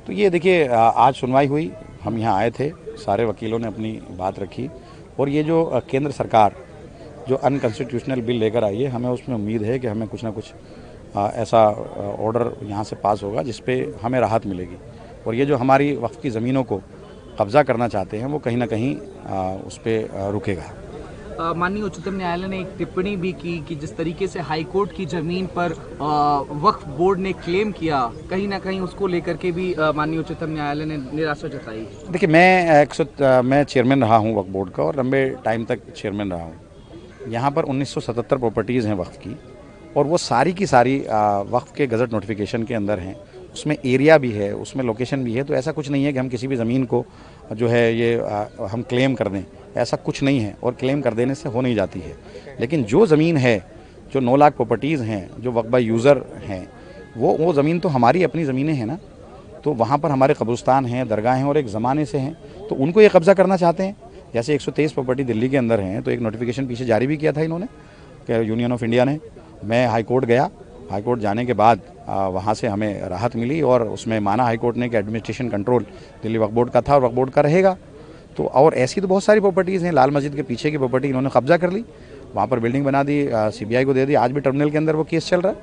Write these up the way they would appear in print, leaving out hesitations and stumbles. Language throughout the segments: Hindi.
तो ये देखिए आज सुनवाई हुई, हम यहाँ आए थे, सारे वकीलों ने अपनी बात रखी और ये जो केंद्र सरकार जो अनकॉन्स्टिट्यूशनल बिल लेकर आई है, हमें उसमें उम्मीद है कि हमें कुछ ना कुछ ऐसा ऑर्डर यहाँ से पास होगा जिस पे हमें राहत मिलेगी और ये जो हमारी वक्फ की ज़मीनों को कब्ज़ा करना चाहते हैं वो कहीं ना कहीं उस पर रुकेगा। माननीय उच्चतम न्यायालय ने एक टिप्पणी भी की कि जिस तरीके से हाई कोर्ट की ज़मीन पर वक्फ बोर्ड ने क्लेम किया, कहीं ना कहीं उसको लेकर के भी माननीय उच्चतम न्यायालय ने निराशा जताई। देखिए मैं चेयरमैन रहा हूँ वक्फ बोर्ड का और लंबे टाइम तक चेयरमैन रहा हूँ। यहाँ पर 1977 प्रॉपर्टीज़ हैं वक्फ की और वो सारी की सारी वक्फ के गज़ट नोटिफिकेशन के अंदर हैं। उसमें एरिया भी है, उसमें लोकेशन भी है। तो ऐसा कुछ नहीं है कि हम किसी भी ज़मीन को जो है ये हम क्लेम कर दें, ऐसा कुछ नहीं है और क्लेम कर देने से हो नहीं जाती है। लेकिन जो ज़मीन है, जो 9 लाख प्रॉपर्टीज़ हैं, जो वक्फ बाय यूज़र हैं, वो ज़मीन तो हमारी अपनी ज़मीनें हैं ना। तो वहाँ पर हमारे कब्रिस्तान हैं, दरगाह हैं और एक ज़माने से हैं, तो उनको ये कब्ज़ा करना चाहते हैं। जैसे 123 प्रॉपर्टी दिल्ली के अंदर हैं, तो एक नोटिफिकेशन पीछे जारी भी किया था इन्होंने, यूनियन ऑफ इंडिया ने। मैं हाई कोर्ट गया, हाई कोर्ट जाने के बाद वहाँ से हमें राहत मिली और उसमें माना हाई कोर्ट ने कि administration control Delhi Waqf board का था और वक्फ बोर्ड का रहेगा। तो और ऐसी तो बहुत सारी प्रॉपर्टीज़ हैं। लाल मस्जिद के पीछे की प्रॉपर्टी इन्होंने कब्जा कर ली, वहाँ पर बिल्डिंग बना दी, CBI को दे दी। आज भी टर्मिनल के अंदर वो केस चल रहा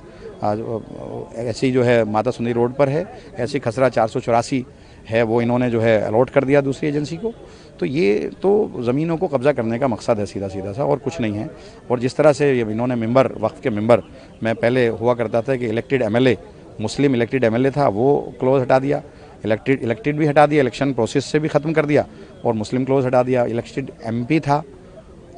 है। ऐसी जो है माता सुंदरी रोड पर है, ऐसी खसरा 484 है, वो इन्होंने जो है अलॉट कर दिया दूसरी एजेंसी को। तो ये तो ज़मीनों को कब्ज़ा करने का मकसद है सीधा सीधा सा, और कुछ नहीं है। और जिस तरह से इन्होंने मेंबर, वक्फ के मेंबर, मैं पहले हुआ करता था कि इलेक्टेड MLA, मुस्लिम इलेक्टेड MLA था, वो क्लोज हटा दिया, इलेक्टेड भी हटा दिया, इलेक्शन प्रोसेस से भी ख़त्म कर दिया और मुस्लिम क्लोज हटा दिया। इलेक्टेड MP था,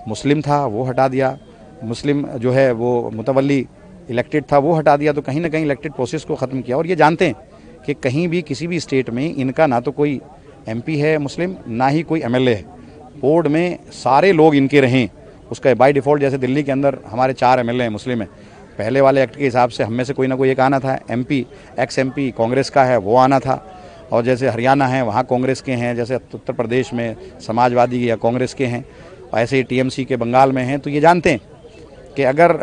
मुस्लिम था, वो हटा दिया। मुस्लिम जो है वो मुतवल्ली इलेक्टेड था, वो हटा दिया। तो कहीं ना कहीं इलेक्टेड प्रोसेस को ख़त्म किया। और ये जानते हैं कि कहीं भी किसी भी स्टेट में इनका ना तो कोई MP है मुस्लिम, ना ही कोई MLA है। बोर्ड में सारे लोग इनके रहें, उसका बाय डिफ़ॉल्ट। जैसे दिल्ली के अंदर हमारे 4 MLA हैं मुस्लिम हैं, पहले वाले एक्ट के हिसाब से हम में से कोई ना कोई एक आना था। एक्स MP कांग्रेस का है, वो आना था। और जैसे हरियाणा है, वहाँ कांग्रेस के हैं। जैसे उत्तर प्रदेश में समाजवादी या कांग्रेस के हैं, ऐसे ही TMC के बंगाल में हैं। तो ये जानते हैं कि अगर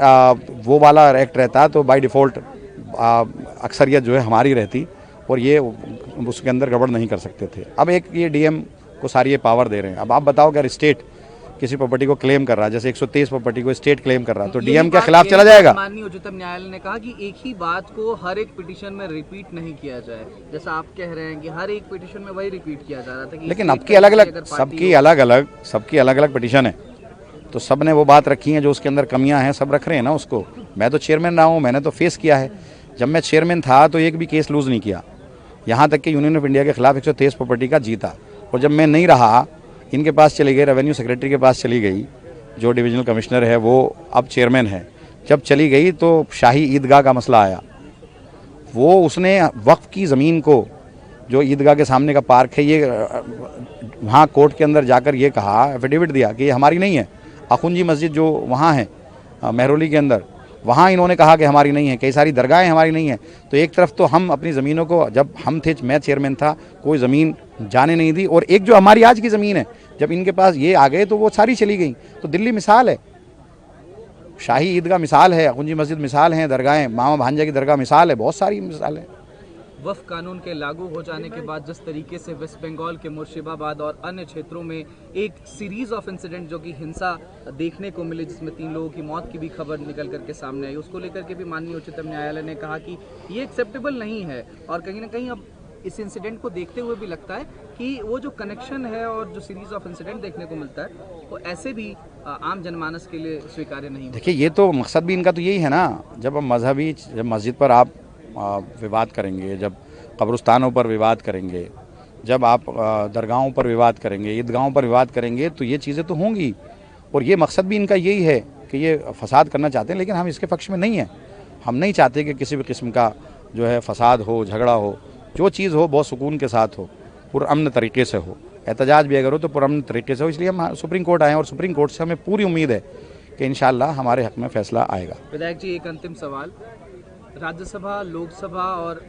वो वाला एक्ट रहता तो बाय डिफ़ॉल्ट अक्सरियत जो है हमारी रहती और ये उसके अंदर गड़बड़ नहीं कर सकते थे। अब एक ये DM को सारी ये पावर दे रहे हैं। अब आप बताओ, अगर स्टेट किसी प्रॉपर्टी को क्लेम कर रहा है, जैसे 123 प्रॉपर्टी को स्टेट क्लेम कर रहा है, तो DM के खिलाफ चला जाएगा। माननीय उच्चतम न्यायालय ने कहा कि एक ही बात को हर एक पिटीशन में रिपीट नहीं किया जाए। जैसा आप कह रहे हैं कि हर एक पिटीशन में वही रिपीट किया जा रहा था कि लेकिन सबकी अलग अलग पिटीशन है, तो सब ने वो बात रखी है, जो उसके अंदर कमियां हैं सब रख रहे हैं ना उसको। मैं तो चेयरमैन रहा हूँ, मैंने तो फेस किया है। जब मैं चेयरमैन था तो एक भी केस लूज़ नहीं किया, यहाँ तक कि यूनियन ऑफ इंडिया के खिलाफ 123 प्रॉपर्टी का जीता। और जब मैं नहीं रहा, इनके पास चली गई, रेवेन्यू सेक्रेटरी के पास चली गई, जो डिविजनल कमिश्नर है वो अब चेयरमैन है। जब चली गई तो शाही ईदगाह का मसला आया। वो उसने वक्फ की ज़मीन को, जो ईदगाह के सामने का पार्क है, ये वहाँ कोर्ट के अंदर जाकर ये कहा, एफिडेविट दिया कि ये हमारी नहीं है। अखुंजी मस्जिद जो वहाँ है मेहरौली के अंदर, वहाँ इन्होंने कहा कि हमारी नहीं है। कई सारी दरगाहें हमारी नहीं है। तो एक तरफ तो हम अपनी ज़मीनों को, जब हम थे, मैं चेयरमैन था, कोई ज़मीन जाने नहीं दी, और एक जो हमारी आज की ज़मीन है, जब इनके पास ये आ गए तो वो सारी चली गई। तो दिल्ली मिसाल है, शाही ईदगाह मिसाल है, अखुंजी मस्जिद मिसाल हैं, दरगाहें, मामा भांजा की दरगाह मिसाल है, बहुत सारी मिसाल है। वक्फ कानून के लागू हो जाने के बाद जिस तरीके से वेस्ट बंगाल के मुर्शिदाबाद और अन्य क्षेत्रों में एक सीरीज ऑफ इंसिडेंट जो कि हिंसा देखने को मिली, जिसमें 3 लोगों की मौत की भी खबर निकल करके सामने आई, उसको लेकर के भी माननीय उच्चतम न्यायालय ने कहा कि ये एक्सेप्टेबल नहीं है। और कहीं ना कहीं अब इस इंसिडेंट को देखते हुए भी लगता है कि वो जो कनेक्शन है और जो सीरीज ऑफ इंसिडेंट देखने को मिलता है, वो ऐसे भी आम जनमानस के लिए स्वीकार्य नहीं। देखिए, ये तो मकसद भी इनका तो यही है ना। जब मस्जिद पर आप विवाद करेंगे, जब कब्रिस्तानों पर विवाद करेंगे, जब आप दरगाहों पर विवाद करेंगे, ईदगाहों पर विवाद करेंगे, तो ये चीज़ें तो होंगी। और ये मकसद भी इनका यही है कि ये फसाद करना चाहते हैं, लेकिन हम इसके पक्ष में नहीं हैं। हम नहीं चाहते कि किसी भी किस्म का जो है फसाद हो, झगड़ा हो। जो चीज़ हो बहुत सुकून के साथ हो, पुरअमन तरीके से हो। एहतजाज भी अगर हो तो पुरअमन तरीके से हो। इसलिए हम सुप्रीम कोर्ट आए हैं और सुप्रीम कोर्ट से हमें पूरी उम्मीद है कि इंशाअल्लाह हमारे हक़ में फ़ैसला आएगा। विधायक जी, एक अंतिम सवाल, राज्यसभा, लोकसभा और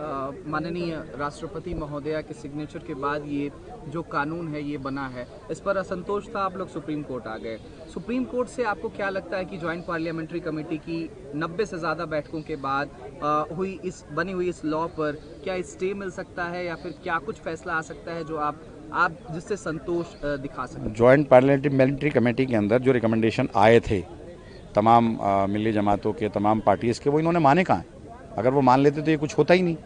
माननीय राष्ट्रपति महोदया के सिग्नेचर के बाद ये जो कानून है ये बना है, इस पर असंतोष था, आप लोग सुप्रीम कोर्ट आ गए। सुप्रीम कोर्ट से आपको क्या लगता है कि जॉइंट पार्लियामेंट्री कमेटी की 90 से ज़्यादा बैठकों के बाद बनी हुई इस लॉ पर क्या स्टे मिल सकता है या फिर क्या कुछ फैसला आ सकता है जो आप जिससे संतोष दिखा सकें? जॉइंट पार्लियामेंट्री कमेटी के अंदर जो रिकमेंडेशन आए थे तमाम मिली जमातों के, तमाम पार्टीज़ के, वो इन्होंने माने कहाँ? अगर वो मान लेते तो ये कुछ होता ही नहीं।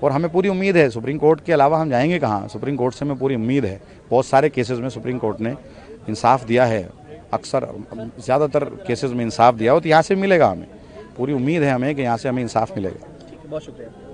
और हमें पूरी उम्मीद है, सुप्रीम कोर्ट के अलावा हम जाएंगे कहाँ? सुप्रीम कोर्ट से हमें पूरी उम्मीद है। बहुत सारे केसेस में सुप्रीम कोर्ट ने इंसाफ दिया है, अक्सर ज़्यादातर केसेस में इंसाफ दिया हो, तो यहाँ से मिलेगा हमें। पूरी उम्मीद है हमें कि यहाँ से हमें इंसाफ मिलेगा। बहुत शुक्रिया।